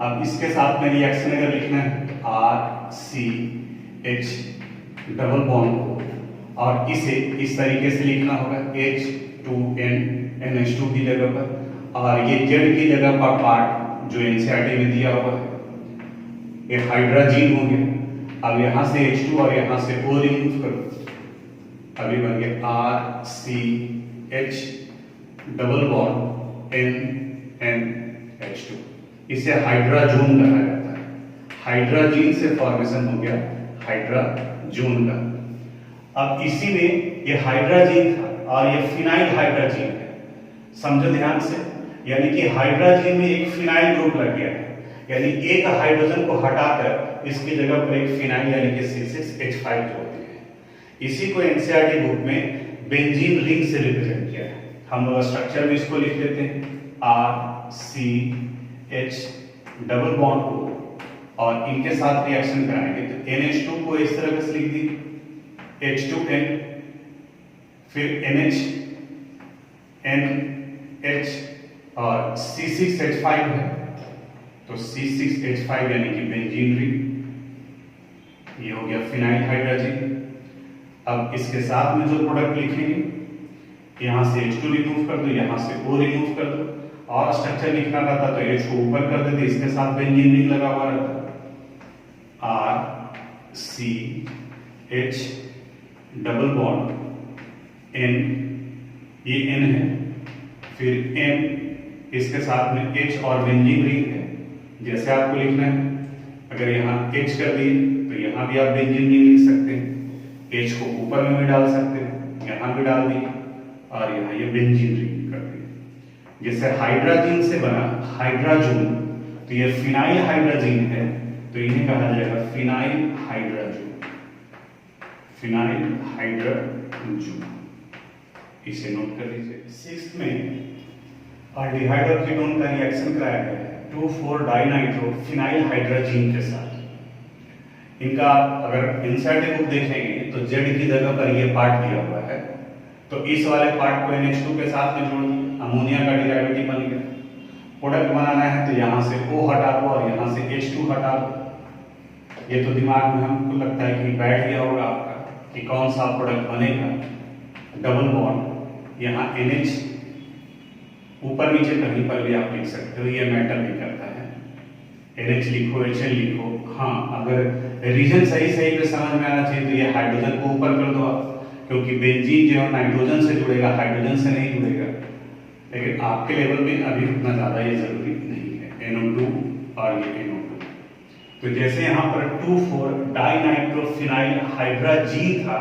अब इसके साथ में रिएक्शन अगर लिखना है R C H double bond को, और इसे इस तरीके से लिखना होगा H2N NH2 की जगह पर, और ये जेड की जगह पर पार्ट जो एनसीईआरटी में दिया हुआ है ये हाइड्रोजन हो गया। अब यहाँ से H2 और यहाँ से O रिमूव करो, अभी बन गया RCH डबल बॉन्ड NNH2। इसे हाइड्रोजन कहा जाता है। हाइड्रोजन से फॉर्मेशन हो गया हाइड्रोजन का। अब इसी में ये हाइड्रोजन था और ये फिनाइल हाइड्रोजन है, समझो ध्यान से। यानी कि हाइड्रोजन में एक फिनाइल ग्रुप लग गया है, यानी एक हाइड्रोजन को हटाकर इसकी जगह पर एक फिनाइल यानी कि C6H5 जोड़ते हैं। इसी को एनसीईआरटी बुक में बेंजीन रिंग से रिप्रेजेंट किया है। हम लोग स्ट्रक्चर में इसको लिख लेते हैं RCH डबल बॉन्ड को, और इनके साथ रिएक्शन कराएंगे तो NH2 को इस तरह से लिख दी H2N, फिर NH NH और C6H5 है तो C6H5 यानी कि बेंजीन रिंग। ये हो गया फिनाइल हाइड्रोजन। अब इसके साथ में जो प्रोडक्ट लिखेंगे यहां से H2 रिमूव कर दो, यहां से O रिमूव कर दो, और स्ट्रक्चर लिखना रहता तो H को ऊपर कर देते, इसके साथ बेंजीन रिंग लगा हुआ रहता RCH डबल बॉन्ड N, ये N है, फिर N, इसके साथ में H और बेंजीन रिंग है। जैसे आपको लिखना है, अगर यहाँ H कर दिए तो यहाँ भी आप बेंजीन रिंग लिख सकते हैं, H को ऊपर में भी डाल सकते हैं, यहाँ भी डाल दिए, और यहाँ ये बेंजीन रिंग कर दिए। जैसे हाइड्रोजन से बना हाइड्रोजन, तो ये फिनाइल हाइड्रोजन है तो इन्हें कहा जाएगा फिनाइल हाइड्रोजन, फिनाइल हाइड्रोजन। इसे नोट कर लीजिए। 6th में अल्डिहाइड और कीटोन का रिएक्शन कराया गया है 2,4-डाइनाइट्रो फिनाइल हाइड्रोजन के साथ। इनका अगर एनसीईआरटी बुक देखेंगे तो जेड की जगह पर ये पार्ट दिया हुआ है, तो इस वाले पार्ट को NH2 के साथ में जोड़ दिया, अमोनिया का डेरिवेटिव बन गया। प्रोडक्ट बनाना है तो यहाँ से O हटा दो और यहाँ से H2 हटा दो। ये तो दिमाग में हमको लगता है कि बैठ गया होगा आपका कि कौन सा प्रोडक्ट बनेगा। डबल बॉन्ड यहाँ NH ऊपर नीचे कहीं पर भी आप लिख सकते हो, ये मैटर नहीं करता है। NH लिखो, HN लिखो। हाँ, अगर रीजन सही सही पे समझ में आना चाहिए तो ये हाइड्रोजन को ऊपर कर दो आप, क्योंकि बेंजीन जो है नाइट्रोजन से जुड़ेगा, हाइड्रोजन से नहीं जुड़ेगा। लेकिन आपके लेवल में अभी उतना ज्यादा ये जरूरी नहीं है। NO2 और ये NO2। तो जैसे यहाँ पर 2,4-डाइनाइट्रोफिनाइल हाइड्रोजन था,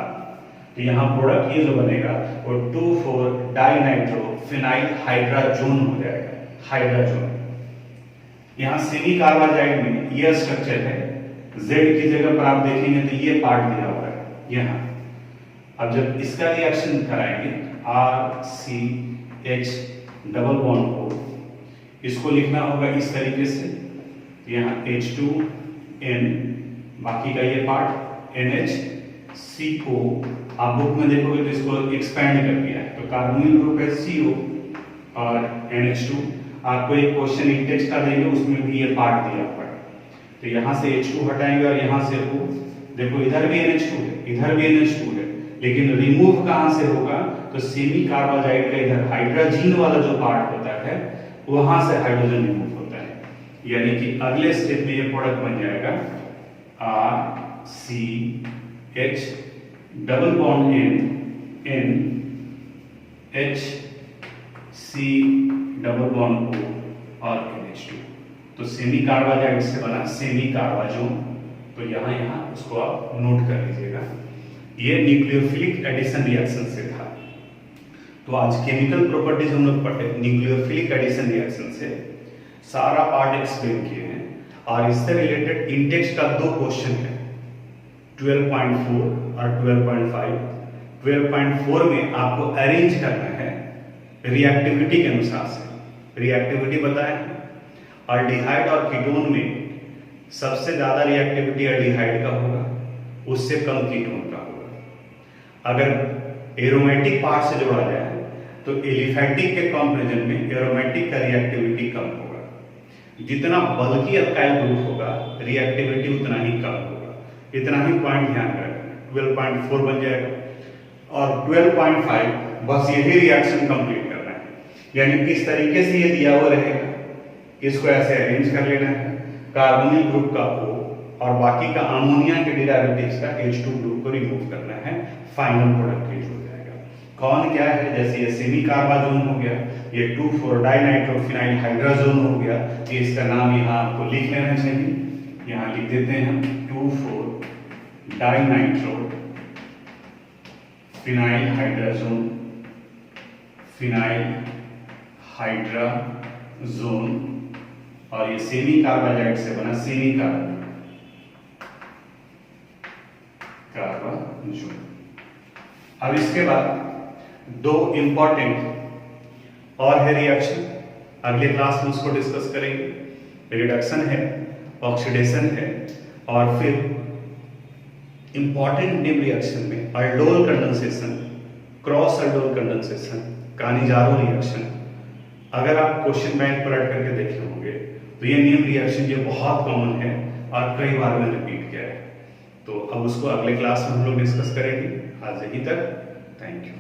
तो यहाँ प्रोडक्ट ये जो बनेगा वो 2,4-डाइनाइट्रोफिनाइल हाइड्रोजन हो जाएगा, हाइड्रोजन। यहाँ सेमी कार्बाइड में ये स्ट्रक्चर है, Z की जगह पर आप देखेंगे तो ये पार्ट दिया हुआ है यहाँ। अब जब इसका रिएक्शन कराएंगे RCH डबल बॉन्ड को, इसको लिखना होगा इस तरीके से, यहाँ H2N, बाकी का ये पार्ट NHC को आप बुक में देखोगे तो इसको एक्सपेंड कर दिया है, तो कार्बोनिल ग्रुप है CO और NH2। आपको एक क्वेश्चन इंटेक्स का देंगे उसमें भी ये पार्ट दिया हुआ है, तो यहाँ से H2 हटाएंगे और यहाँ से O, देखो इधर भी NH2 है, इधर भी NH2 है, लेकिन रिमूव कहाँ से होगा तो सेमी कार्बाइड का इधर हाइड्रोजन वाला जो पार्ट होता है वहां से हाइड्रोजन रिमूव होता है। यानी कि अगले स्टेप में ये प्रोडक्ट बन जाएगा RCH double bond N HC double bond O और NH2। तो सेमी कार्बाइड से बना सेमी कार्बाजोन, तो यहाँ उसको आप नोट कर लीजिएगा। ये न्यूक्लियोफिलिक एडिशन रिएक्शन से था। तो आज केमिकल प्रॉपर्टीज हम लोग पढ़े न्यूक्लियोफिलिक एडिशन रिएक्शन से, सारा पार्ट एक्सप्लेन किए हैं, और इससे रिलेटेड इंटेक्स का 2 क्वेश्चन है 12.4 और 12.5। 12.4 में आपको अरेंज करना है रिएक्टिविटी के अनुसार से। रिएक्टिविटी बताया है, अल्डिहाइड और कीटोन में सबसे ज्यादा रिएक्टिविटी अल्डिहाइड का होगा, उससे कम कीटोन का होगा। अगर एरोमेटिक पार्ट से जोड़ा जाए तो एलिफैटिक के कंपैरिजन में एरोमेटिक का रिएक्टिविटी कम होगा। जितना बल्कि अल्काइल ग्रुप होगा रिएक्टिविटी उतना ही कम होगा। इतना ही पॉइंट ध्यान रखना। 12.4 बन जाएगा, और 12.5 बस यही रिएक्शन कंप्लीट करना है, यानी इस तरीके से ये दिया हुआ रहेगा, इसको ऐसे अरेंज कर लेना है, कार्बोनिल ग्रुप का O और बाकी का अमोनिया के डेरिवेटिव्स का H2 ग्रुप को रिमूव करना है, फाइनल प्रोडक्ट ये हो जाएगा। कौन क्या है, जैसे ये सेमी कार्बाजोन हो गया, ये 2,4-डाइनाइट्रोफिनाइल हाइड्राजोन हो गया, ये इसका नाम यहाँ आपको लिख लेना चाहिए, यहाँ लिख देते हैं हम 2,4-डाइनाइट्रोफिनाइल हाइड्राजोन, फिनाइल हाइड्राजोन, और ये सेमी कार्बाजाइड से बना सेमी कार्बाजोन। अब इसके बाद दो इंपॉर्टेंट और है रिएक्शन, अगले क्लास में उसको डिस्कस करेंगे। रिडक्शन है, ऑक्सीडेशन है, और फिर इंपॉर्टेंट निम रिएक्शन में aldol condensation, cross aldol condensation, Cannizzaro reaction. अगर आप क्वेश्चन बैंक पर ऐड करके देखे होंगे तो ये निम रिएक्शन ये बहुत कॉमन है और कई बार में रिपीट किया है, तो अब उसको अगले क्लास में हम लोग डिस्कस करेंगे। आज यहीं तक, थैंक यू।